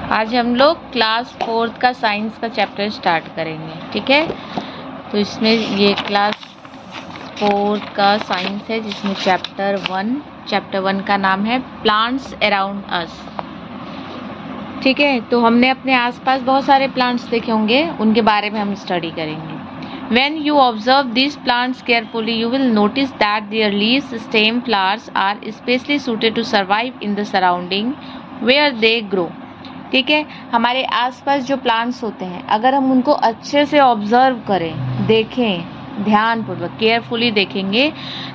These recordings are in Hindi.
आज हम लोग क्लास 4 का साइंस का चैप्टर स्टार्ट करेंगे, ठीक है। तो इसमें ये क्लास 4 का साइंस है जिसमें चैप्टर 1 का नाम है प्लांट्स अराउंड अस, ठीक है। तो हमने अपने आसपास बहुत सारे प्लांट्स देखे होंगे, उनके बारे में हम स्टडी करेंगे। When you observe these plants carefully, you will notice that their leaves, stem, flowers are especially suited to survive in the surrounding where they grow. ठीक है, हमारे आसपास जो प्लांट्स होते हैं अगर हम उनको अच्छे से ऑब्जर्व करें, देखें, ध्यानपूर्वक केयरफुली देखेंगे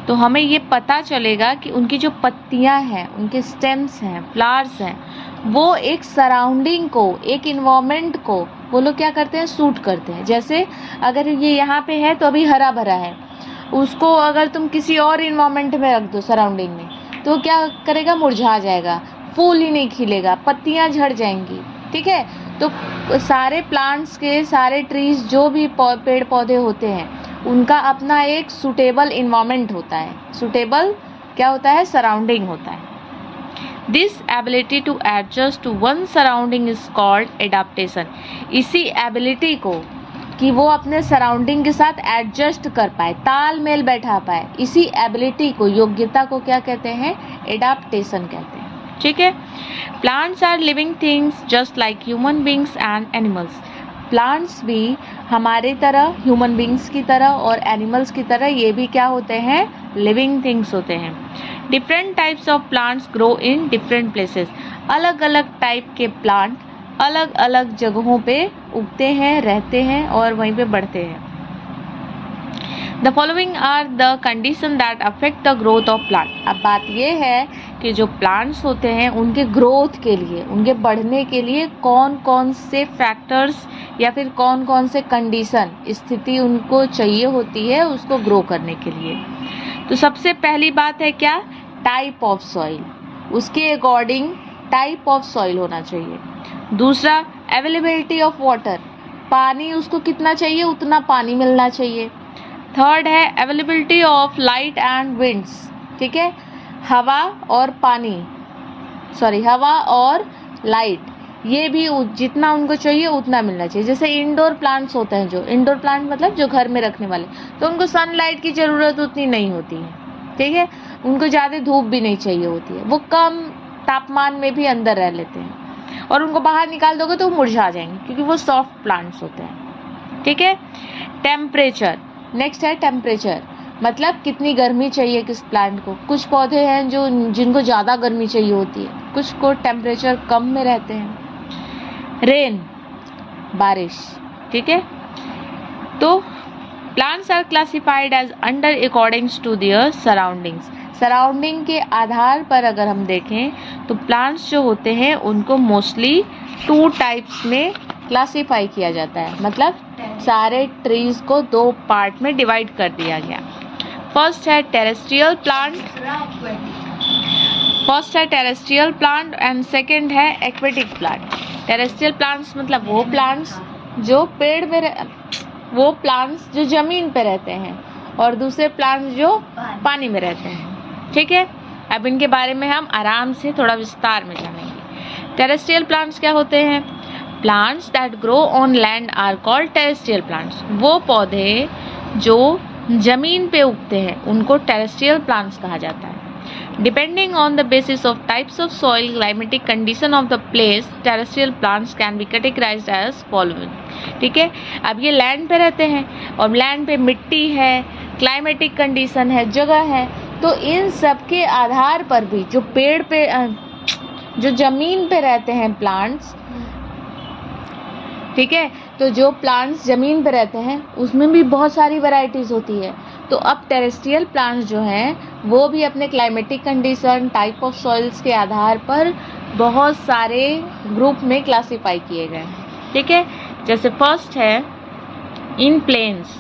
तो हमें ये पता चलेगा कि उनकी जो पत्तियां हैं, उनके स्टेम्स हैं, फ्लावर्स हैं, वो एक सराउंडिंग को, एक इन्वायरमेंट को वो लोग क्या करते हैं, सूट करते हैं। जैसे अगर ये यहाँ पे है तो अभी हरा भरा है, उसको अगर तुम किसी और इन्वायरमेंट में रख दो सराउंडिंग में तो क्या करेगा, मुरझा जाएगा, फूल ही नहीं खिलेगा, पत्तियां झड़ जाएंगी, ठीक है। तो सारे प्लांट्स के, सारे ट्रीज, जो भी पेड़ पौधे होते हैं उनका अपना एक सुटेबल इन्वायरमेंट होता है। सुटेबल क्या होता है, सराउंडिंग होता है। This ability to adjust to one surrounding is called adaptation. इसी एबिलिटी को कि वो अपने सराउंडिंग के साथ एडजस्ट कर पाए, तालमेल बैठा पाए, इसी एबिलिटी को, योग्यता को क्या कहते हैं, एडाप्टेशन कहते हैं, ठीक है। Plants are living things just like human beings and animals. Plants भी हमारे तरह, ह्यूमन बींग्स की तरह और एनिमल्स की तरह ये भी क्या होते हैं, लिविंग थिंग्स होते हैं। Different types of plants grow in different places. अलग अलग टाइप के प्लांट अलग अलग जगहों पे उगते हैं, रहते हैं और वहीं पे बढ़ते हैं। The following are the condition that affect the growth of plant. अब बात ये है कि जो प्लांट्स होते हैं उनके ग्रोथ के लिए, उनके बढ़ने के लिए कौन कौन से फैक्टर्स या फिर कौन कौन से कंडीशन, स्थिति उनको चाहिए होती है उसको ग्रो करने के लिए। तो सबसे पहली बात है क्या, टाइप ऑफ सॉइल, उसके अकॉर्डिंग टाइप ऑफ सॉइल होना चाहिए। दूसरा, अवेलेबिलिटी ऑफ वाटर, पानी उसको कितना चाहिए उतना पानी मिलना चाहिए। थर्ड है availability of light and winds, ठीक है, हवा और पानी, हवा और लाइट, ये भी जितना उनको चाहिए उतना मिलना चाहिए। जैसे इंडोर प्लांट्स होते हैं, जो इंडोर प्लांट मतलब जो घर में रखने वाले, तो उनको सनलाइट की ज़रूरत उतनी नहीं होती है, ठीक है, उनको ज़्यादा धूप भी नहीं चाहिए होती है, वो कम तापमान में भी अंदर रह लेते हैं और उनको बाहर निकाल दोगे तो वो मुरझा जाएंगे क्योंकि वो सॉफ्ट प्लांट्स होते हैं, ठीक है। टेम्परेचर, नेक्स्ट है टेम्परेचर, मतलब कितनी गर्मी चाहिए किस प्लांट को। कुछ पौधे हैं जो जिनको ज़्यादा गर्मी चाहिए होती है, कुछ को टेम्परेचर कम में रहते हैं। रेन, बारिश, ठीक है। तो plants are classified as under accordings to their surroundings. Surrounding के आधार पर अगर हम देखें तो प्लांट्स जो होते हैं उनको मोस्टली 2 टाइप्स में क्लासिफाई किया जाता है, मतलब सारे ट्रीज को 2 पार्ट में डिवाइड कर दिया गया। फर्स्ट है टेरेस्ट्रियल प्लांट एंड सेकंड है एक्वेटिक प्लांट। टेरेस्ट्रियल प्लांट्स मतलब वो प्लांट्स जो पेड़ में, वो प्लांट्स जो जमीन पे रहते हैं, और दूसरे प्लांट्स जो पानी में रहते हैं, ठीक है। अब इनके बारे में हम आराम से थोड़ा विस्तार में जानेंगे। टेरेस्ट्रियल प्लांट्स क्या होते हैं, plants that grow on land are called terrestrial plants. वो पौधे जो जमीन पे उगते हैं उनको टेरेस्ट्रियल प्लांट्स कहा जाता है। Depending on the basis of types of soil, climatic condition of the place, terrestrial plants can be categorised as following, ठीक है। अब ये लैंड पे रहते हैं और लैंड पे मिट्टी है, क्लाइमेटिक कंडीशन है, जगह है, तो इन सब के आधार पर भी जो पेड़ पे, जो जमीन पे रहते हैं प्लांट्स, ठीक है, तो जो प्लांट्स जमीन पे रहते हैं उसमें भी बहुत सारी वैरायटीज होती है। तो अब टेरेस्ट्रियल प्लांट्स जो हैं वो भी अपने climatic condition, type of soils के आधार पर बहुत सारे ग्रुप में क्लासिफाई किए गए हैं, ठीक है। जैसे फर्स्ट है इन प्लेन्स।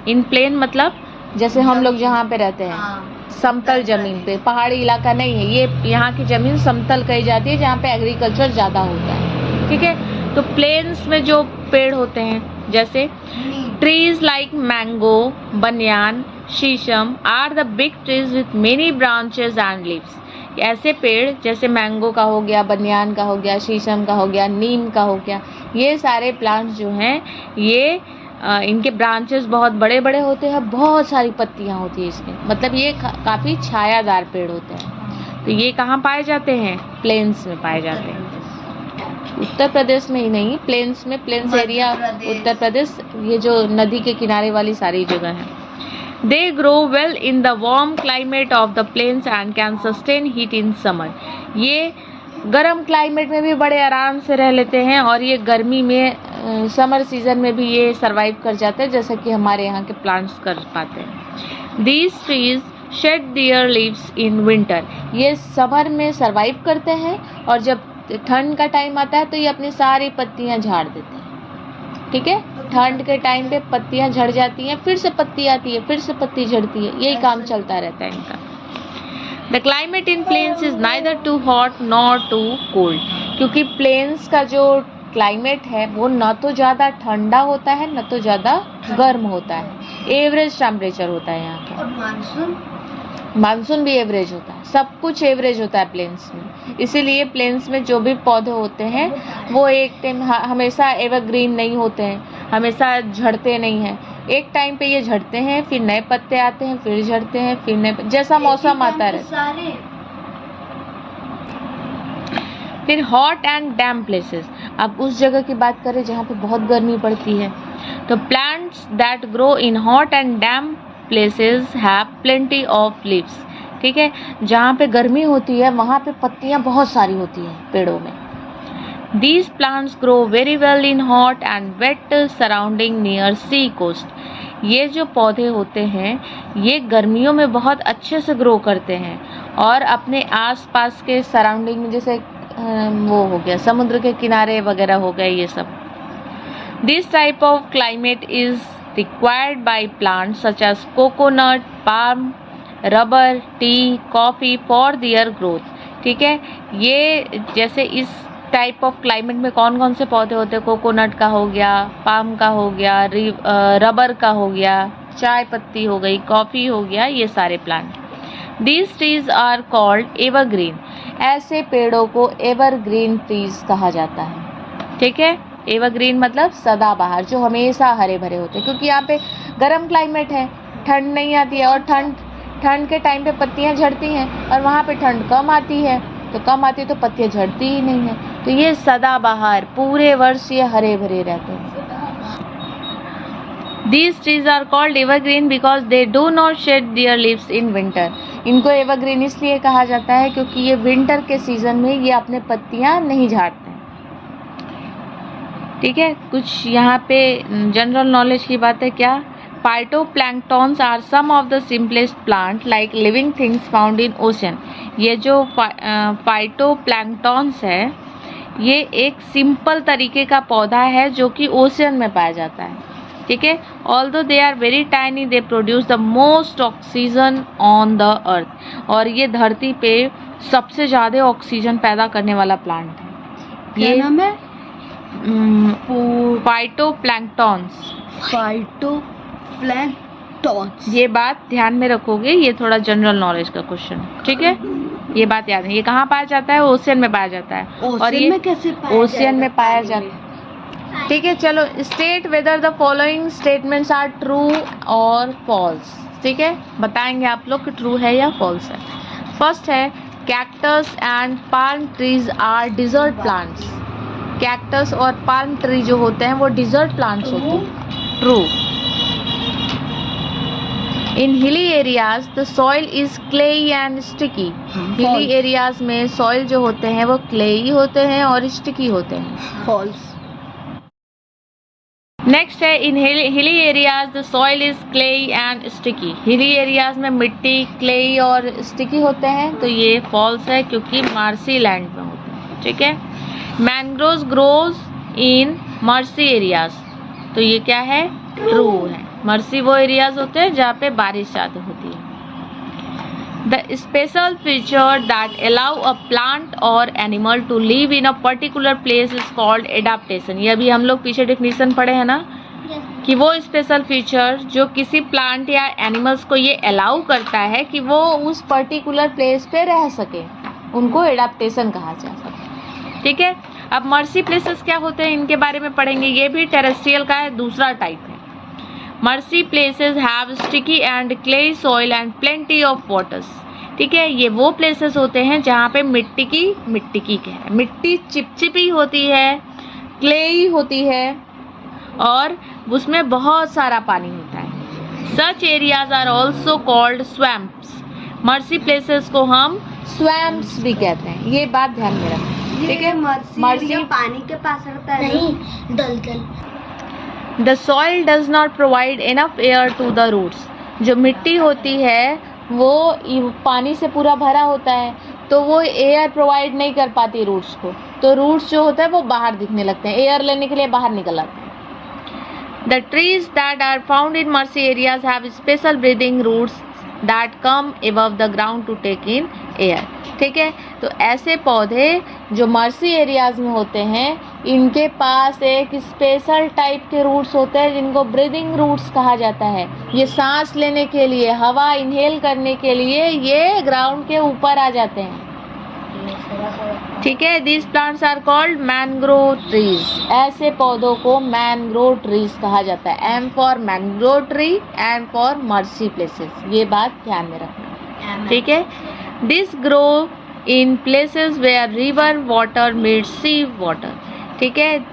इन प्लेन मतलब जैसे हम लोग जहाँ पे रहते हैं समतल जमीन पे, पहाड़ी इलाका नहीं है ये, यहाँ की जमीन समतल कही जाती है जहाँ पे एग्रीकल्चर ज़्यादा होता है, ठीक है। तो प्लेन्स में जो पेड़ होते हैं जैसे trees like mango, banyan, sheesham are the big trees with many branches and leaves. ऐसे पेड़ जैसे मैंगो का हो गया, बनियान का हो गया, शीशम का हो गया, नीम का हो गया, ये सारे प्लांट्स जो हैं ये इनके ब्रांचेस बहुत बड़े बड़े होते हैं, बहुत सारी पत्तियां होती है इसके, मतलब ये काफ़ी छायादार पेड़ होते हैं। तो ये कहाँ पाए जाते हैं? प्लेन्स में पाए जाते हैं। उत्तर प्रदेश में ही नहीं, प्लेन्स में, प्लेन्स एरिया उत्तर प्रदेश, ये जो नदी के किनारे वाली सारी जगह है। They grow well in the warm climate of the plains and can sustain heat in summer. ये गर्म क्लाइमेट में भी बड़े आराम से रह लेते हैं और ये गर्मी में समर सीजन में भी ये सरवाइव कर जाते हैं, जैसे कि हमारे यहाँ के प्लांट्स कर पाते हैं। These trees shed their leaves in winter. ये समर में सरवाइव करते हैं और जब ठंड का टाइम आता है तो ये अपनी सारी पत्तियां झाड़ देते हैं। ठीक है, ठंड के टाइम पे पत्तियां झड़ जाती हैं, फिर से पत्ती आती है, फिर से पत्ती झड़ती है, यही काम चलता रहता है इनका। The climate in plains is neither too hot nor too cold, क्योंकि प्लेन्स का जो क्लाइमेट है वो न तो ज़्यादा ठंडा होता है न तो ज़्यादा गर्म होता है, एवरेज टेम्परेचर होता है यहाँ का। मानसून भी एवरेज होता है, सब कुछ एवरेज होता है प्लेन्स में। इसीलिए प्लेन्स में जो भी पौधे होते हैं वो एक टाइम हमेशा एवरग्रीन नहीं होते हैं, हमेशा झड़ते नहीं हैं। एक टाइम पे ये झड़ते हैं, फिर नए पत्ते आते हैं, फिर झड़ते हैं, फिर नए, जैसा मौसम आता रहता है। फिर हॉट एंड डैम प्लेसेस, अब उस जगह की बात करें जहाँ पे बहुत गर्मी पड़ती है, तो plants that grow in hot and dam places have plenty of leaves. ठीक है, जहाँ पे गर्मी होती है वहाँ पे पत्तियाँ बहुत सारी होती हैं पेड़ों में। These plants grow very well in hot and wet surrounding near sea coast। ये जो पौधे होते हैं ये गर्मियों में बहुत अच्छे से ग्रो करते हैं और अपने आसपास के सराउंडिंग में, जैसे वो हो गया समुद्र के किनारे वगैरह हो गए ये सब। This type of climate is required by plants such as coconut, palm, rubber, tea, coffee for their growth। ठीक है, ये जैसे इस टाइप ऑफ क्लाइमेट में कौन कौन से पौधे होते हैं? कोकोनट का हो गया, पाम का हो गया, रबर का हो गया, चाय पत्ती हो गई, कॉफ़ी हो गया, ये सारे plant. These trees are called evergreen। ऐसे पेड़ों को एवरग्रीन ट्रीज कहा जाता है। ठीक है, एवरग्रीन मतलब सदाबहार, जो हमेशा हरे भरे होते हैं, क्योंकि यहाँ पे गर्म क्लाइमेट है, ठंड नहीं आती है और ठंड के टाइम पे पत्तियाँ झड़ती हैं और वहाँ पे ठंड कम आती है, तो कम आती है तो पत्तियाँ झड़ती ही नहीं है, तो ये सदाबहार पूरे वर्ष ये हरे भरे रहते हैं। These trees are called evergreen because they do not shed their leaves in winter। इनको एवरग्रीन इसलिए कहा जाता है क्योंकि ये विंटर के सीजन में ये अपने पत्तियाँ नहीं झाड़ते। ठीक है, कुछ यहाँ पे जनरल नॉलेज की बात है क्या? Phytoplanktons are some of the simplest plant like living things found in ocean. ये जो फाइटोप्लैंक्टन्स है ये एक सिंपल तरीके का पौधा है जो कि ओशन में पाया जाता है। ठीक है, although they are very tiny they produce the most oxygen on the earth. और ये धरती पे सबसे ज़्यादा ऑक्सीजन पैदा करने वाला प्लांट है। ये नाम है फाइटोप्लैंक्टन्स। फाइटोप्लैंक्टन्स, ये बात ध्यान में रखोगे, ये थोड़ा जनरल नॉलेज का क्वेश्चन। ठीक है, ये बात याद है। ये कहाँ पाया जाता है? ओशियन में पाया जाता है। और ये ओशियन में पाया जाता है। ठीक है, चलो, state whether the following statements are true और फॉल्स। ठीक है, बताएंगे आप लोग कि ट्रू है या फॉल्स है। फर्स्ट है cactus and palm trees are desert plants. Cactus और पाल्म ट्री जो होते हैं वो डिजर्ट प्लांट्स होते हैं। True. In hilly areas the soil is clayey and sticky. Hilly areas में सॉइल जो होते हैं वो क्लेई होते हैं और स्टिकी होते हैं। फॉल्स। नेक्स्ट है in hilly areas the soil is clayey and sticky. Hilly areas में मिट्टी क्लेई और स्टिकी होते हैं, तो ये फॉल्स है क्योंकि मार्सी लैंड में होते हैं। ठीक है, mangroves grows in marshy areas, तो ये क्या है? ट्रू है। मर्सी वो एरियाज होते हैं जहाँ पे बारिश ज़्यादा होती है। The special feature that allow a plant और animal to live in a particular place is called adaptation. ये अभी हम लोग पीछे डेफिनेशन पढ़े हैं ना, कि वो स्पेशल फीचर जो किसी प्लांट या एनिमल्स को ये अलाउ करता है कि वो उस पर्टिकुलर प्लेस पे रह सके। उनको एडाप्टेशन कहा जाता है। ठीक है, अब मर्सी प्लेसेस क्या होते हैं इनके बारे में पढ़ेंगे। ये भी टेरेस्ट्रियल का है, दूसरा टाइप है। Mercy places have sticky and clayey soil and plenty of waters. ठीक है, ये वो प्लेसेस होते हैं जहाँ पे मिट्टी की क्या है, मिट्टी चिपचिपी होती है, क्लेई होती है और उसमें बहुत सारा पानी होता है। Such areas are also called swamps. Marshy places को हम स्वैम्प्स भी कहते हैं, ये बात ध्यान में रखें। ठीक है, मर्सी पानी के पास रहता है, नहीं दलदल। The soil does not provide enough air to the roots. जो मिट्टी होती है वो पानी से पूरा भरा होता है, तो वो एयर प्रोवाइड नहीं कर पाती रूट्स को, तो रूट्स जो होता है वो बाहर दिखने लगते हैं, एयर लेने के लिए बाहर निकल आते हैं। The trees that are found in marshy areas have special breathing roots that come above the ground to take in air. ठीक है, तो ऐसे पौधे जो मर्सी एरियाज में होते हैं इनके पास एक स्पेशल टाइप के रूट्स होते हैं जिनको ब्रीदिंग रूट्स कहा जाता है। ये सांस लेने के लिए, हवा इनहेल करने के लिए ये ग्राउंड के ऊपर आ जाते हैं। ठीक है, these plants are called mangrove trees. ऐसे पौधों को मैंग्रोव ट्रीज कहा जाता है। M for mangrove tree, and for marshy places, ये बात ध्यान में रखना। ठीक है, this grow in places where river water meet sea water. ठीक है,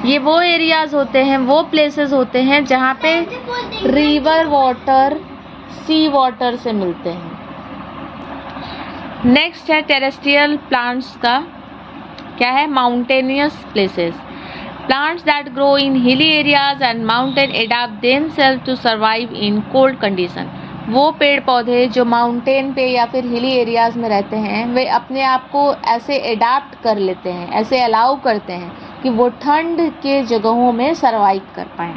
ये वो एरियाज होते हैं, वो प्लेसेस होते हैं जहाँ पे रिवर वाटर सी वाटर से मिलते हैं। नेक्स्ट है टेरेस्ट्रियल प्लांट्स का, क्या है, mountainous places. Plants that grow in hilly areas and mountain adapt themselves to survive in cold condition. वो पेड़ पौधे जो माउंटेन पे या फिर हिली एरियाज में रहते हैं वे अपने आप को ऐसे एडाप्ट कर लेते हैं, ऐसे अलाउ करते हैं कि वो ठंड के जगहों में सर्वाइव कर पाएँ।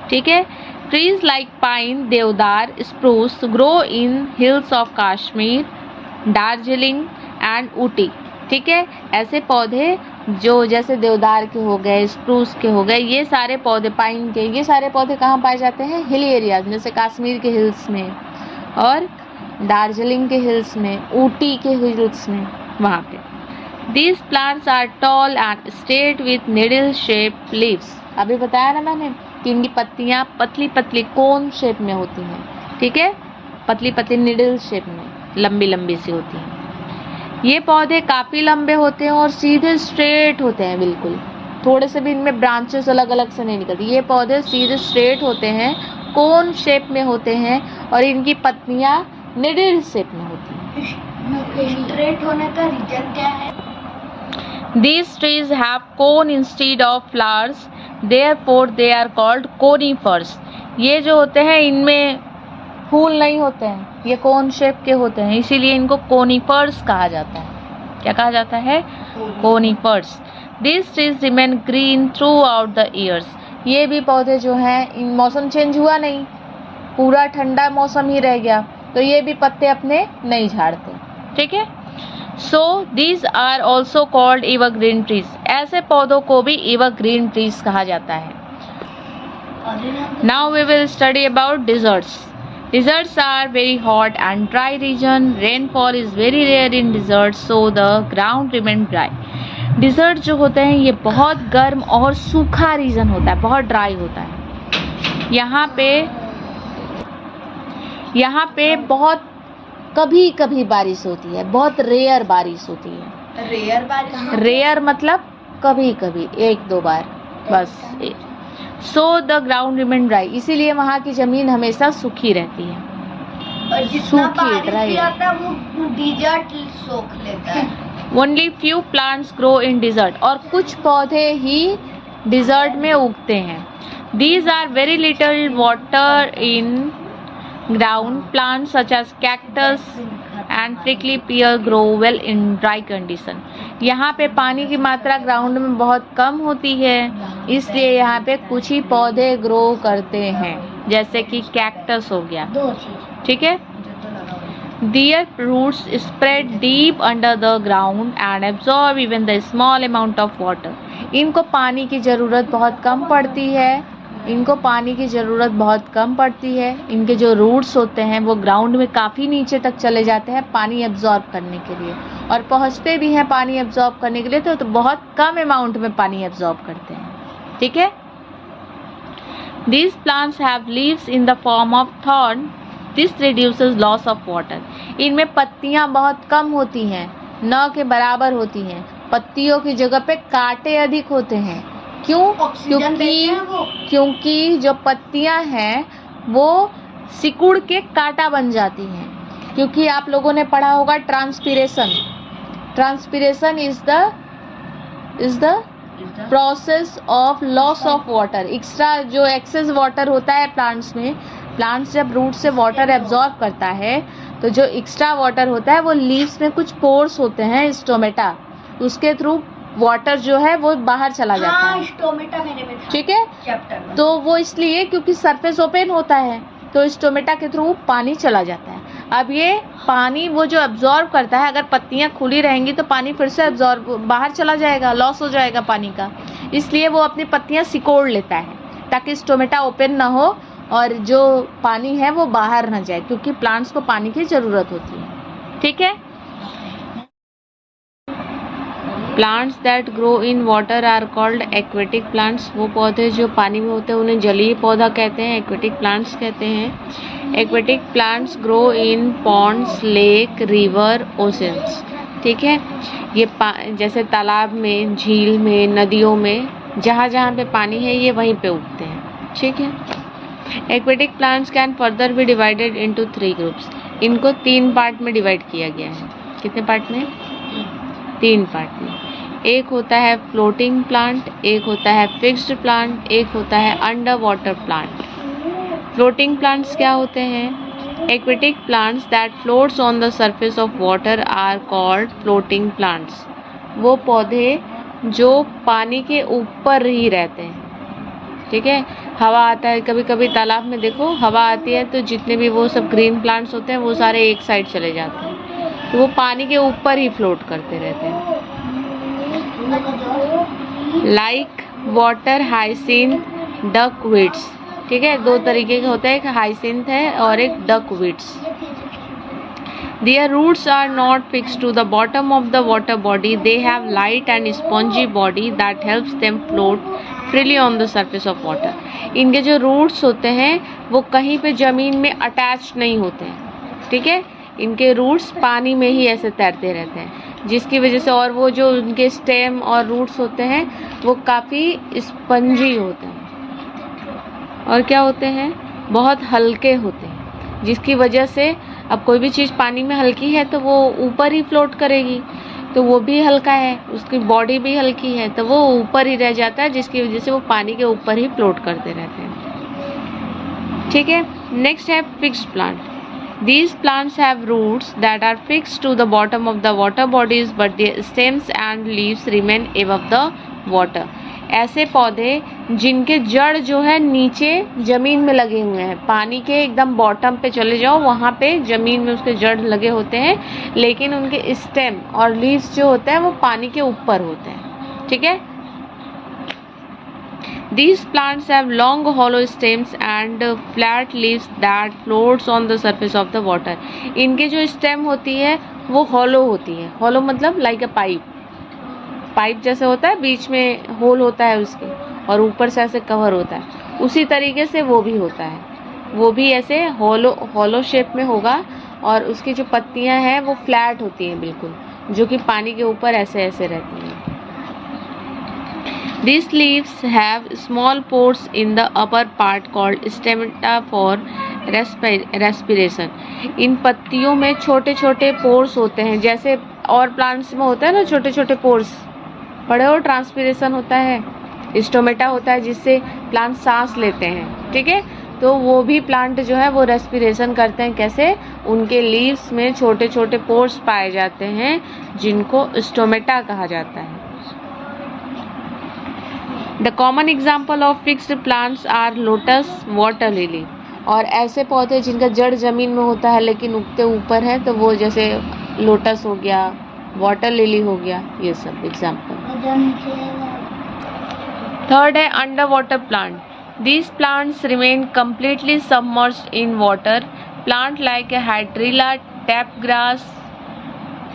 ठीक है, ट्रीज लाइक पाइन, देवदार, spruce grow in hills of Kashmir, Darjeeling and Ooty. ठीक है, ऐसे पौधे जो जैसे देवदार के हो गए, स्प्रूस के हो गए, ये सारे पौधे, पाइन के, ये सारे पौधे कहाँ पाए जाते हैं, हिली एरियाज, जैसे कश्मीर के हिल्स में और दार्जिलिंग के हिल्स में, ऊटी के हिल्स में, वहाँ पे। These plants are tall and straight with needle shape leaves. अभी बताया ना मैंने कि इनकी पत्तियाँ पतली पतली कोन शेप में होती हैं। ठीक है, पतली पतली निडल शेप में, लंबी लंबी सी होती हैं। ये पौधे काफ़ी लंबे होते हैं और सीधे स्ट्रेट होते हैं, बिल्कुल थोड़े से भी इनमें ब्रांचेस अलग अलग से नहीं निकलती। ये पौधे सीधे स्ट्रेट होते हैं, कोन शेप में होते हैं और इनकी पत्तियां निडल शेप में होती हैं। स्ट्रेट होने का रीजन क्या है? These trees have cone instead of flowers, therefore they are called conifers. ये जो होते हैं इनमें फूल नहीं होते हैं, ये कोन शेप के होते हैं, इसीलिए इनको कोनिफर्स कहा जाता है। क्या कहा जाता है? Conifers. These trees remain green throughout the years. ये भी पौधे जो हैं, इन मौसम चेंज हुआ नहीं, पूरा ठंडा मौसम ही रह गया, तो ये भी पत्ते अपने नहीं झाड़ते। ठीक है, so these are also called evergreen trees. ऐसे पौधों को भी एवरग्रीन ट्रीज कहा जाता है। Now we will study about deserts. Deserts are very hot and dry region. Rainfall is very rare in deserts, so the ground remains dry. Desert जो होते हैं ये बहुत गर्म और सूखा रीजन होता है, बहुत ड्राई होता है। यहाँ पे बहुत कभी कभी बारिश होती है, बहुत रेयर बारिश होती है। रेयर मतलब कभी कभी, एक दो बार बस। So the ground remain dry, इसीलिए वहाँ की जमीन हमेशा सूखी रहती है, और जितना बारिश आता है वो डिजर्ट सोख लेता है। Only few plants grow in desert, और कुछ पौधे ही डिजर्ट में उगते हैं। These are very little water in ground plants such as cactus and prickly pear grow well in dry condition. यहाँ पे पानी की मात्रा ग्राउंड में बहुत कम होती है, इसलिए यहाँ पे कुछ ही पौधे ग्रो करते हैं, जैसे कि कैक्टस हो गया। ठीक है, Their roots spread deep under the ground and absorb even the small amount of water. इनको पानी की ज़रूरत बहुत कम पड़ती है इनको पानी की ज़रूरत बहुत कम पड़ती है। इनके जो रूट्स होते हैं वो ग्राउंड में काफ़ी नीचे तक चले जाते हैं पानी एब्जॉर्ब करने के लिए, और पहुंचते भी हैं पानी एब्जॉर्ब करने के लिए तो बहुत कम अमाउंट में पानी एब्जॉर्ब करते हैं। ठीक है। These plants have leaves in the form of thorn. This reduces loss of water. इनमें पत्तियां बहुत कम होती हैं, न के बराबर होती हैं। पत्तियों की जगह पे कांटे अधिक होते हैं। क्यों? क्योंकि जो पत्तियां हैं वो सिकुड़ के कांटा बन जाती हैं। क्योंकि आप लोगों ने पढ़ा होगा transpiration. Transpiration is the process of loss of water. Extra जो एक्सेस वाटर होता है प्लांट्स में, प्लांट्स जब रूट से वाटर एब्जॉर्ब करता है तो जो एक्स्ट्रा वाटर होता है वो लीव्स में कुछ पोर्स होते हैं स्टोमेटा, उसके थ्रू वाटर जो है वो बाहर चला जाता है। स्टोमेटा मेरे में था। ठीक है, चैप्टर में। तो वो इसलिए क्योंकि सरफेस ओपन होता है तो स्टोमेटा के थ्रू पानी चला जाता है। अब ये पानी वो जो एब्जॉर्ब करता है, अगर पत्तियां खुली रहेंगी तो पानी फिर से एब्जॉर्ब बाहर चला जाएगा, लॉस हो जाएगा पानी का। इसलिए वो अपनी पत्तियां सिकोड़ लेता है ताकि स्टोमेटा ओपन ना हो और जो पानी है वो बाहर ना जाए, क्योंकि प्लांट्स को पानी की ज़रूरत होती है। ठीक है। Plants that grow in water are called aquatic plants. वो पौधे जो पानी में होते हैं उन्हें जलीय पौधा कहते हैं, एक्वेटिक प्लांट्स कहते हैं। Aquatic plants grow in ponds, lake, river, oceans. ठीक है, ये जैसे तालाब में, झील में, नदियों में, जहाँ जहाँ पे पानी है ये वहीं पे उगते हैं। ठीक है। Aquatic plants can further be divided into 3 groups. इनको 3 पार्ट में डिवाइड किया गया है। कितने पार्ट में? 3 पार्ट में। एक होता है फ्लोटिंग प्लांट, एक होता है फिक्स्ड प्लांट, एक होता है under water plant. Floating plants क्या होते हैं? Aquatic plants that floats on the surface of water are called floating plants. वो पौधे जो पानी के ऊपर ही रहते हैं। ठीक है, हवा आता है, कभी कभी तालाब में देखो हवा आती है तो जितने भी वो सब ग्रीन प्लांट्स होते हैं वो सारे एक साइड चले जाते हैं, तो वो पानी के ऊपर ही फ्लोट करते रहते हैं। Like water hyacinth, duckweeds. ठीक है, 2 तरीके के होते हैं, एक हाइसिंथ है और एक डकवीड्स। Their roots are not fixed to the bottom of the water body. They have light and spongy body that helps them float freely on the surface of water. इनके जो रूट्स होते हैं वो कहीं पे ज़मीन में अटैच नहीं होते हैं। ठीक है, इनके रूट्स पानी में ही ऐसे तैरते रहते हैं, जिसकी वजह से, और वो जो उनके स्टेम और रूट्स होते हैं वो काफ़ी स्पंजी होते हैं और क्या होते हैं, बहुत हल्के होते हैं, जिसकी वजह से अब कोई भी चीज़ पानी में हल्की है तो वो ऊपर ही फ्लोट करेगी, तो वो भी हल्का है, उसकी बॉडी भी हल्की है तो वो ऊपर ही रह जाता है, जिसकी वजह से वो पानी के ऊपर ही फ्लोट करते रहते हैं। ठीक है। नेक्स्ट है fixed plant. These plants have roots that are fixed to the bottom of the water bodies, but their stems and leaves remain above the water. ऐसे पौधे जिनके जड़ जो है नीचे ज़मीन में लगे हुए हैं, पानी के एकदम बॉटम पे चले जाओ वहाँ पे ज़मीन में उसके जड़ लगे होते हैं, लेकिन उनके स्टेम और लीव्स जो होते हैं वो पानी के ऊपर होते हैं। ठीक है। These plants have long hollow stems and flat leaves that floats on the surface of the water. इनके जो स्टेम होती है वो हॉलो होती है। हॉलो मतलब लाइक अ पाइप जैसे होता है, बीच में होल होता है उसके और ऊपर से ऐसे कवर होता है, उसी तरीके से वो भी होता है, वो भी ऐसे हॉलो शेप में होगा और उसकी जो पत्तियां हैं वो फ्लैट होती हैं बिल्कुल, जो कि पानी के ऊपर ऐसे ऐसे रहती हैं। These leaves have small pores in the upper part called stemata for respiration. इन पत्तियों में छोटे छोटे पोर्स होते हैं, जैसे और प्लांट्स में होता है ना छोटे छोटे पोर्स, पढ़े हो, ट्रांसपीरेशन होता है, स्टोमेटा होता है जिससे प्लांट सांस लेते हैं। ठीक है, तो वो भी प्लांट जो है वो रेस्पिरेशन करते हैं। कैसे? उनके लीव्स में छोटे छोटे पोर्स पाए जाते हैं जिनको स्टोमेटा कहा जाता है। The common example of fixed plants are lotus, water lily. और ऐसे पौधे जिनका जड़ जमीन में होता है लेकिन उगते ऊपर है तो वो जैसे लोटस हो गया, वाटर लिली हो गया, ये सब एग्जाम्पल। थर्ड है under water plant. These plants remain completely submerged in water. Plant like a hydrilla, tap grass,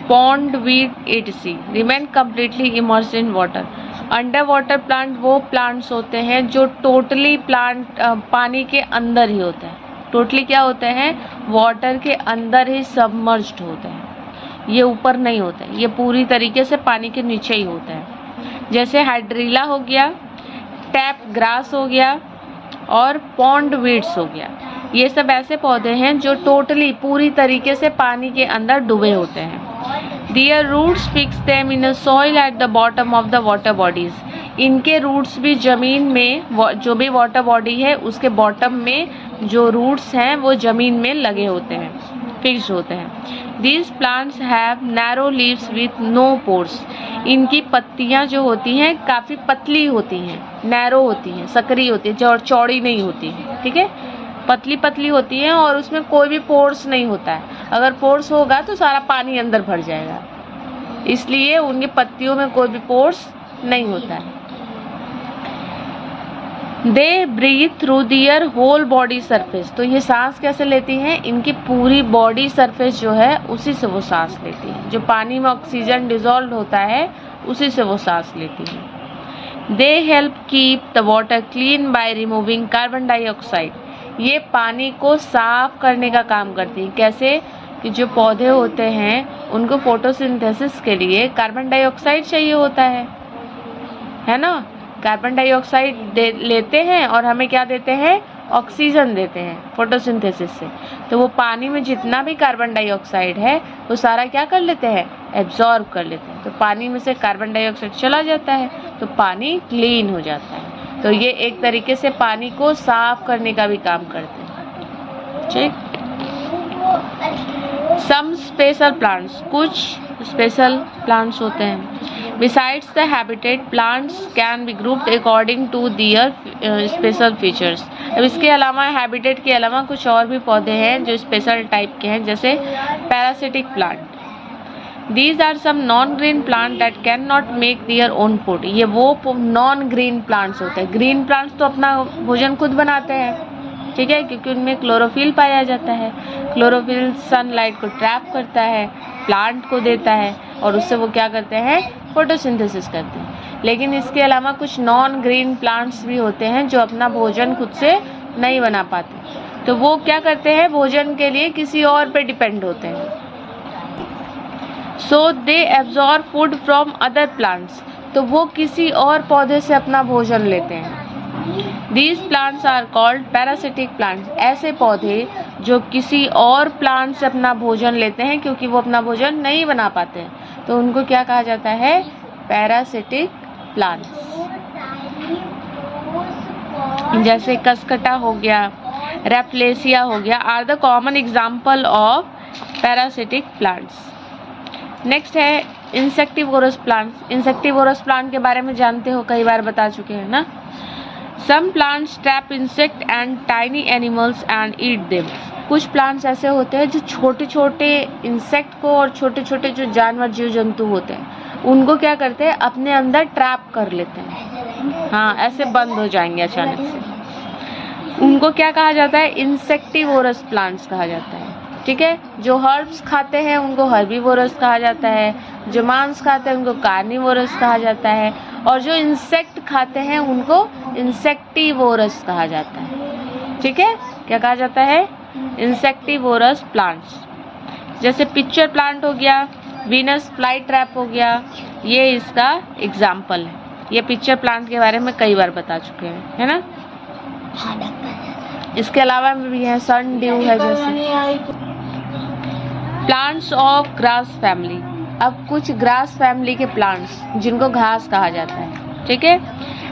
pondweed, etc. remain completely immersed in water. Under water plant वो प्लांट्स होते हैं जो टोटली पानी के अंदर ही होते हैं. टोटली क्या होते हैं? वाटर के अंदर ही सबमर्ज्ड होते हैं. ये ऊपर नहीं होते, ये पूरी तरीके से पानी के नीचे ही होते हैं. जैसे हाइड्रीला हो गया, टैप ग्रास हो गया और पॉन्ड वीड्स हो गया. ये सब ऐसे पौधे हैं जो टोटली पूरी तरीके से पानी के अंदर डूबे होते हैं. Their roots fix them in a soil at the bottom of the water bodies. इनके रूट्स भी ज़मीन में, जो भी वाटर बॉडी है उसके बॉटम में जो रूट्स हैं वो ज़मीन में लगे होते हैं, फिक्स्ड होते हैं. These plants have narrow leaves with no pores. इनकी पत्तियां जो होती हैं काफ़ी पतली होती हैं, नैरो होती हैं, सकरी होती है, चौड़ी नहीं होती है. ठीक है, पतली पतली होती हैं और उसमें कोई भी पोर्स नहीं होता है. अगर पोर्स होगा तो सारा पानी अंदर भर जाएगा, इसलिए उनकी पत्तियों में कोई भी पोर्स नहीं होता है. They breathe through their whole body surface. तो ये सांस कैसे लेती हैं? इनकी पूरी बॉडी सरफेस जो है उसी से वो सांस लेती है. जो पानी में ऑक्सीजन डिजॉल्व होता है उसी से वो सांस लेती है. They help keep the water clean by removing carbon dioxide. ये पानी को साफ करने का काम करती है. कैसे? कि जो पौधे होते हैं उनको फोटोसिंथेसिस के लिए कार्बन डाइऑक्साइड चाहिए होता है ना. कार्बन डाइऑक्साइड लेते हैं और हमें क्या देते हैं? ऑक्सीजन देते हैं फोटोसिंथेसिस से. तो वो पानी में जितना भी कार्बन डाइऑक्साइड है वो सारा क्या कर लेते हैं? एब्जॉर्ब कर लेते हैं. तो पानी में से कार्बन डाइऑक्साइड चला जाता है तो पानी क्लीन हो जाता है. तो ये एक तरीके से पानी को साफ करने का भी काम करते हैं. ठीक. सम स्पेशल प्लांट्स, कुछ स्पेशल प्लांट्स होते हैं. Besides the habitat, plants can be grouped according to their special features. अब इसके अलावा, हैबिटेट के अलावा कुछ और भी पौधे हैं जो स्पेशल टाइप के हैं, जैसे parasitic plant. These are some non-green plant that cannot make their own food. ये वो नॉन ग्रीन प्लांट्स होते हैं. ग्रीन प्लांट्स तो अपना भोजन खुद बनाते हैं, ठीक है, क्योंकि उनमें क्लोरोफिल पाया जाता है. क्लोरोफिल सनलाइट को ट्रैप करता है, प्लांट को देता है और उससे वो क्या करते हैं? फोटोसिंथेसिस करते हैं. लेकिन इसके अलावा कुछ नॉन ग्रीन प्लांट्स भी होते हैं जो अपना भोजन खुद से नहीं बना पाते. तो वो क्या करते हैं? भोजन के लिए किसी और पे डिपेंड होते हैं. So they absorb food from other plants. तो वो किसी और पौधे से अपना भोजन लेते हैं. These plants are called parasitic plants. ऐसे पौधे जो किसी और प्लांट से अपना भोजन लेते हैं क्योंकि वो अपना भोजन नहीं बना पाते हैं, तो उनको क्या कहा जाता है? Parasitic plants. जैसे कसकटा हो गया, रेप्लेसिया हो गया, are the common example of parasitic plants. Next है इंसेक्टिवोरस प्लांट्स. इंसेक्टिवोरस प्लांट के बारे में जानते हो, कई बार बता चुके हैं ना. Some plants trap insect and tiny animals and eat them. कुछ प्लांट्स ऐसे होते हैं जो छोटे छोटे इंसेक्ट को और छोटे छोटे जो जानवर, जीव जंतु होते हैं उनको क्या करते हैं? अपने अंदर ट्रैप कर लेते हैं. हाँ, ऐसे बंद हो जाएंगे अचानक से. उनको क्या कहा जाता है? इंसेक्टिवोरस प्लांट्स कहा जाता है. ठीक है. जो हर्ब्स खाते हैं उनको हर्बीवोरस कहा जाता है, जो मांस खाते हैं उनको कार्निवोरस कहा जाता है, और जो इंसेक्ट खाते हैं उनको इंसेक्टिवोरस कहा जाता है. ठीक है. क्या कहा जाता है? Insectivorous plants. जैसे पिक्चर प्लांट हो गया, वीनस फ्लाई ट्रैप हो गया, ये इसका एग्जाम्पल है. ये पिक्चर प्लांट के बारे में कई बार बता चुके हैं, है ना. इसके अलावा भी है सन ड्यू है. जैसे प्लांट्स ऑफ ग्रास फैमिली. अब कुछ ग्रास फैमिली के प्लांट्स जिनको घास कहा जाता है. ठीक है.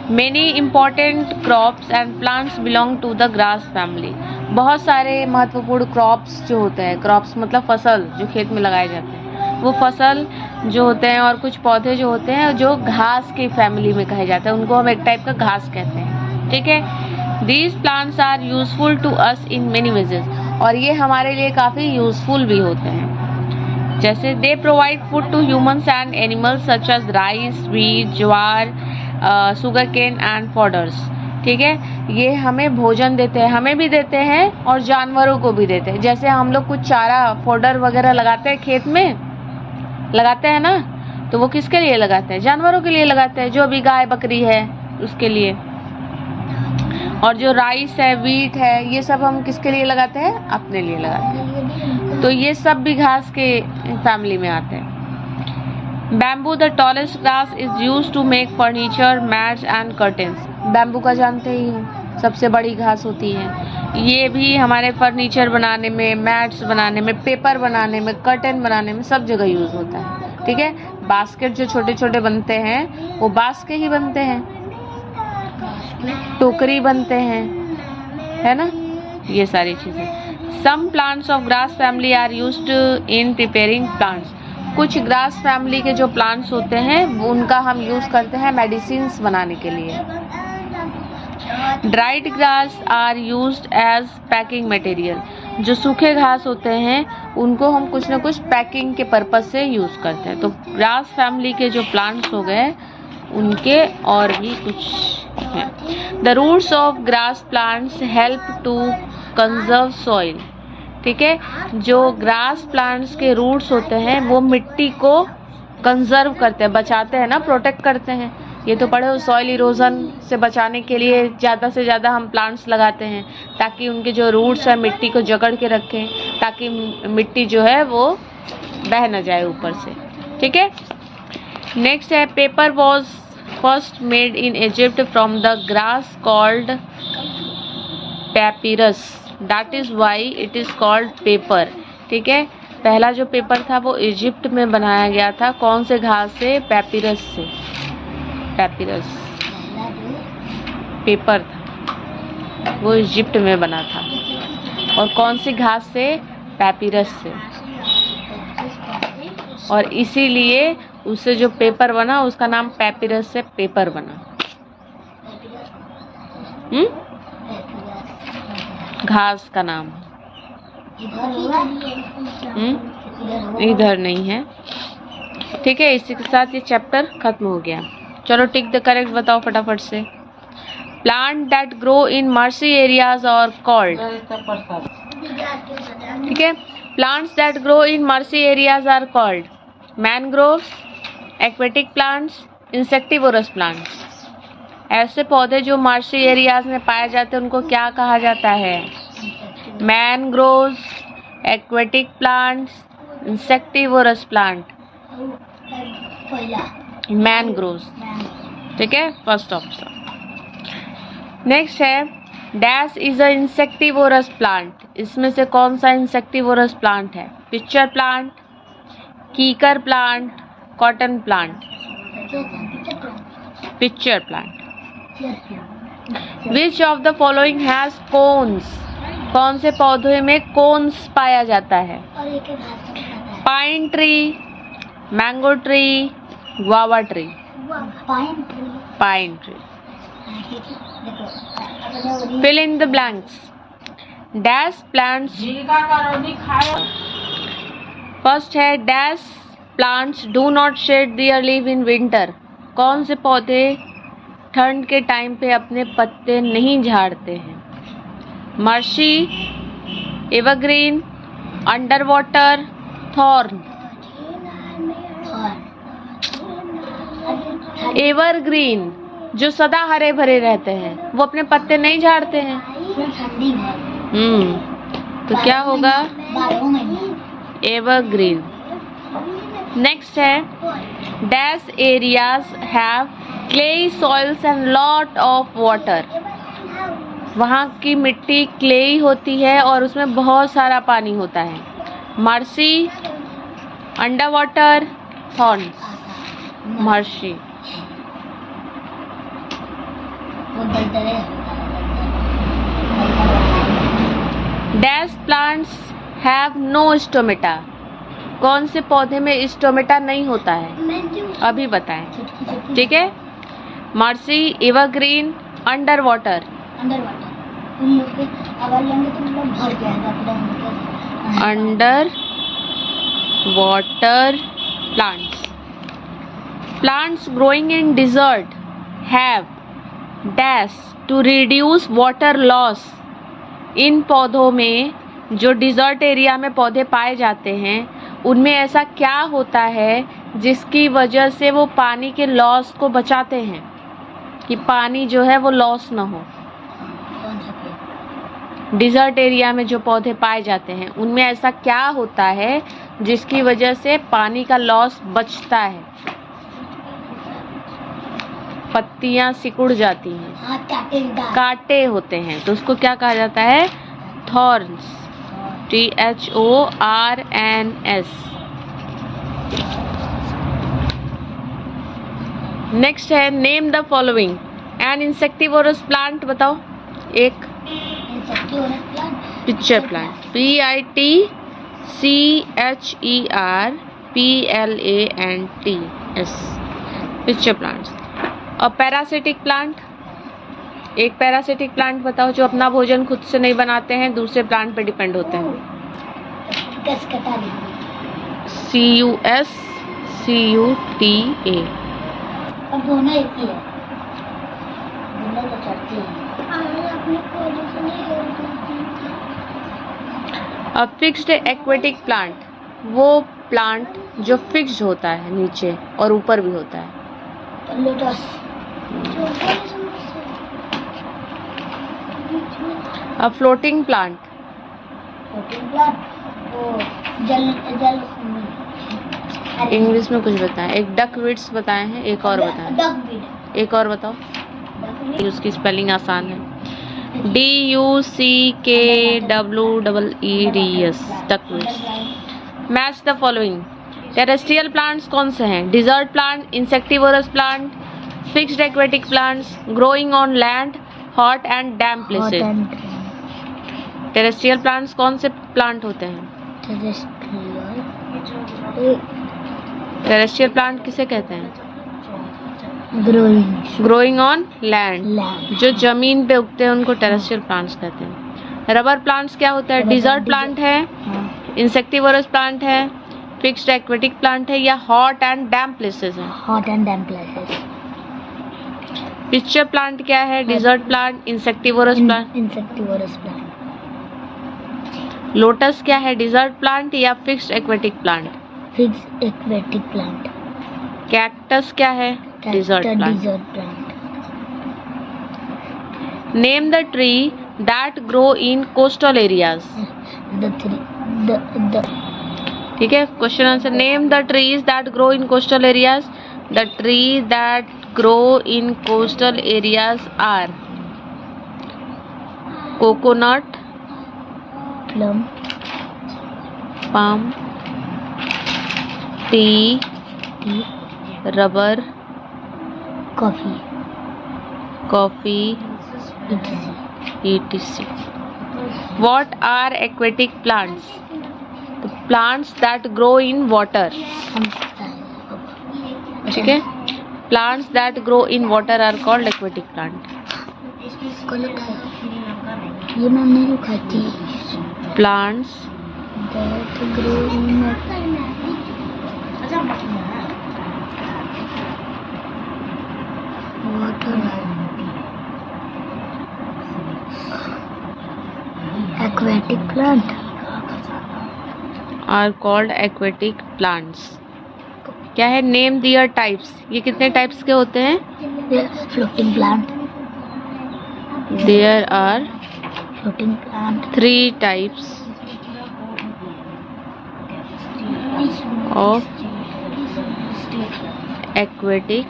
Many important crops and plants belong to the grass family. बहुत सारे महत्वपूर्ण क्रॉप्स जो होते हैं, क्रॉप्स मतलब फसल जो खेत में लगाए जाते हैं, वो फसल जो होते हैं और कुछ पौधे जो होते हैं जो घास की फैमिली में कहे जाते हैं, उनको हम एक टाइप का घास कहते हैं. ठीक है. These plants are useful to us in many ways. और ये हमारे लिए काफ़ी यूजफुल भी होते हैं. जैसे they provide food to humans and animals such as rice, wheat, jowar, sugarcane and fodders. ठीक ठीक है। ये हमें भोजन देते हैं, हमें भी देते हैं और जानवरों को भी देते हैं। जैसे हम लोग कुछ चारा फोडर वगैरह लगाते हैं, खेत में लगाते हैं ना, तो वो किसके लिए लगाते हैं? जानवरों के लिए लगाते हैं, जो भी गाय बकरी है उसके लिए। और जो राइस है, वीट है, ये सब हम किसके लिए लगाते हैं? अपने लिए लगाते हैं। तो ये सब भी घास के फैमिली में आते हैं। Bamboo the tallest grass is used to make furniture, mats and curtains. Bamboo का जानते ही हैं, सबसे बड़ी घास होती है। ये भी हमारे फर्नीचर बनाने में, मैट्स बनाने में, पेपर बनाने में, कर्टेन बनाने में सब जगह यूज होता है। ठीक है। बास्केट जो छोटे छोटे बनते हैं वो बांस के ही बनते हैं। टोकरी बनते हैं, है ना, ये सारी चीजें। Some plants of grass family are used in preparing plants. कुछ ग्रास फैमिली के जो प्लांट्स होते हैं उनका हम यूज करते हैं मेडिसिन्स बनाने के लिए। Dried grass are used as packing material. जो सूखे घास होते हैं उनको हम कुछ ना कुछ पैकिंग के पर्पज से यूज करते हैं। तो ग्रास फैमिली के जो प्लांट्स हो गए उनके और भी कुछ हैं। The roots of grass plants help to conserve soil. ठीक है। जो ग्रास प्लांट्स के रूट्स होते हैं वो मिट्टी को कंजर्व करते हैं, बचाते हैं ना, प्रोटेक्ट करते हैं। ये तो पढ़े हो, सॉइल इरोजन से बचाने के लिए ज़्यादा से ज़्यादा हम प्लांट्स लगाते हैं ताकि उनके जो रूट्स है मिट्टी को जकड़ के रखें, ताकि मिट्टी जो है वो बह न जाए ऊपर से। ठीक है। नेक्स्ट है paper was first made in Egypt from the grass called papyrus, that is why it is called paper. ठीक है। पहला जो पेपर था वो इजिप्ट में बनाया गया था। कौन से घास से? पैपिरस से। पैपिरस पेपर था, वो इजिप्ट में बना था। और कौन सी घास से? पैपिरस से। और इसीलिए उससे जो पेपर बना उसका नाम पैपिरस से पेपर बना। घास का नाम। इधर नहीं है। ठीक है। इसी के साथ ये चैप्टर खत्म हो गया। चलो टिक द करेक्ट बताओ फटाफट से। Plant that grow in marshy areas are called. ठीक है। Plants that grow in marshy areas are called mangroves, aquatic plants, insectivorous plants. ऐसे पौधे जो मर्सी एरियाज में पाए जाते हैं उनको क्या कहा जाता है? Mangroves, aquatic plants, insectivorous plant. Mangroves. ठीक है, फर्स्ट ऑप्शन। नेक्स्ट है dash is a insectivorous plant. इसमें से कौन सा इंसेक्टिवोरस प्लांट है? Pitcher plant, kikar plant, cotton plant. Pitcher plant. Which of the following has cones. कौन से पौधे में कोन्स पाया जाता है? Pine tree, mango tree, guava tree. Pine tree. Fill in the blanks. Dash plants. First है dash plants do not shade there leave in winter. कौन से पौधे ठंड के टाइम पे अपने पत्ते नहीं झाड़ते हैं? Mercy, evergreen, under water, thorn. Evergreen जो सदा हरे भरे रहते हैं वो अपने पत्ते नहीं झाड़ते हैं। तो क्या होगा? एवरग्रीन। नेक्स्ट है dash areas have clayey soils and lot of water. वहाँ की मिट्टी क्लेई होती है और उसमें बहुत सारा पानी होता है। Marshy, under water, thorns. Marshy. Dash plants have no stomata. कौन से पौधे में स्टोमेटा नहीं होता है? अभी बताएं। ठीक है। Mercy, evergreen, under water. Under water plants. Plants growing in desert have dash to reduce water loss. इन पौधों में, जो डिजर्ट एरिया में पौधे पाए जाते हैं, उनमें ऐसा क्या होता है जिसकी वजह से वो पानी के लॉस को बचाते हैं, कि पानी जो है वो लॉस ना हो। डिजर्ट एरिया में जो पौधे पाए जाते हैं उनमें ऐसा क्या होता है जिसकी वजह से पानी का लॉस बचता है। पत्तियां सिकुड़ जाती हैं, कांटे होते हैं, तो उसको क्या कहा जाता है? थॉर्न्स। THORNS। नेक्स्ट है name the following an insectivorous plant. बताओ एक pitcher plant. PITCHERPLANTS pitcher plants. और पैरासिटिक प्लांट, एक पैरासिटिक प्लांट बताओ जो अपना भोजन खुद से नहीं बनाते हैं, दूसरे प्लांट पे डिपेंड होते हैं। CUSCUTA। अब दोनों एक ही है, दोनों तो चढ़ती है। अब फिक्स्ड एक्वेटिक प्लांट, वो प्लांट जो फिक्स्ड होता है नीचे और ऊपर भी होता है। लोटस। अब फ्लोटिंग प्लांट, वो जल जल इंग्लिश में कुछ बताएं। एक डकवीड्स बताए हैं, एक और बताएं। एक और बताओ, उसकी स्पेलिंग आसान है। DUCKWEEDS duckweeds. Match the following. Terrestrial plants कौन से हैं? Desert plant, insectivorous plant, fixed aquatic plants, growing on land, hot and damp places. Terrestrial plants कौन से प्लांट होते हैं? टेरेस्ट्रियल प्लांट किसे कहते हैं? ग्रोइंग ऑन लैंड, जो जमीन पे उगते हैं उनको टेरेस्ट्रियल प्लांट्स कहते हैं। रबर प्लांट्स क्या होता है? डिजर्ट प्लांट है, इंसेक्टिवोरस प्लांट है, फिक्स्ड एक्वेटिक प्लांट है, या हॉट एंड डैम्प प्लेसेस है? Hot and damp places. Picture plant क्या है? Desert plant, insectivorous plant. Insectivorous plant. Lotus क्या है? डिजर्ट प्लांट या fixed aquatic plant? Fixed aquatic plant. Cactus क्या है? Desert plant. Name the tree that grow in coastal areas. ठीक है, question answer. Name the trees that grow in coastal areas. The tree that grow in coastal areas are coconut, palm, palm, tea, rubber, coffee, etc. What are aquatic plants? The plants that grow in water. ठीक है, plants that grow in water are called aquatic plant. ये मैम नहीं खाती। Plants that grow in water. Aquatic plant are called aquatic plants. क्या है? Name their types. ये कितने टाइप्स के होते हैं? Floating plant. There are floating plant 3 types of aquatic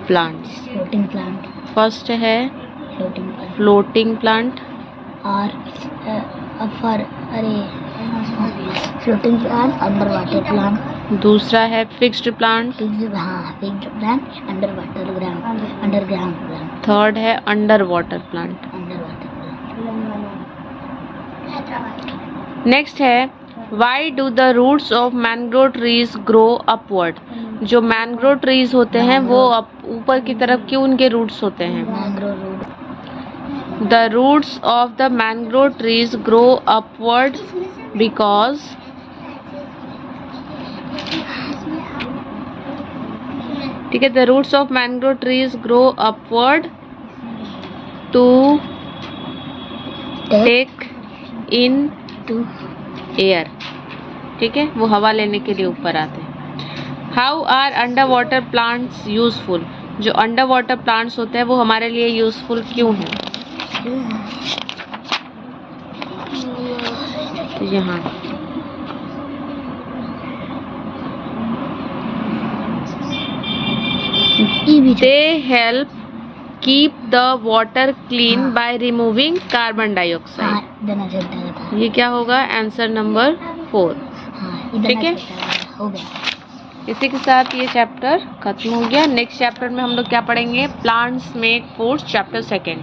plants. Floating plant. First है फ्लोटिंग प्लांट। फ्लोटिंग प्लांट, और floating plant, under water plant. दूसरा है fixed plant, fixed plant, under water underground plant. Third है अंडर वाटर प्लांट। नेक्स्ट है why do the roots of mangrove trees grow upward. जो मैंग्रोव ट्रीज होते हैं वो ऊपर की तरफ क्यों उनके रूट्स होते हैं? The roots of the mangrove trees grow upward because ठीक है, the roots of mangrove trees grow upward to take in to air. ठीक है, वो हवा लेने के लिए ऊपर आते हैं। How are under water plants useful, जो अंडर वाटर प्लांट्स होते हैं वो हमारे लिए यूजफुल क्यों हैं? तो यहाँ they help keep the water clean by removing carbon dioxide. ये क्या होगा? Answer number 4। ठीक है, हो गया। इसी के साथ ये चैप्टर खत्म हो गया। नेक्स्ट चैप्टर में हम लोग क्या पढ़ेंगे? Plants make foods, chapter 2।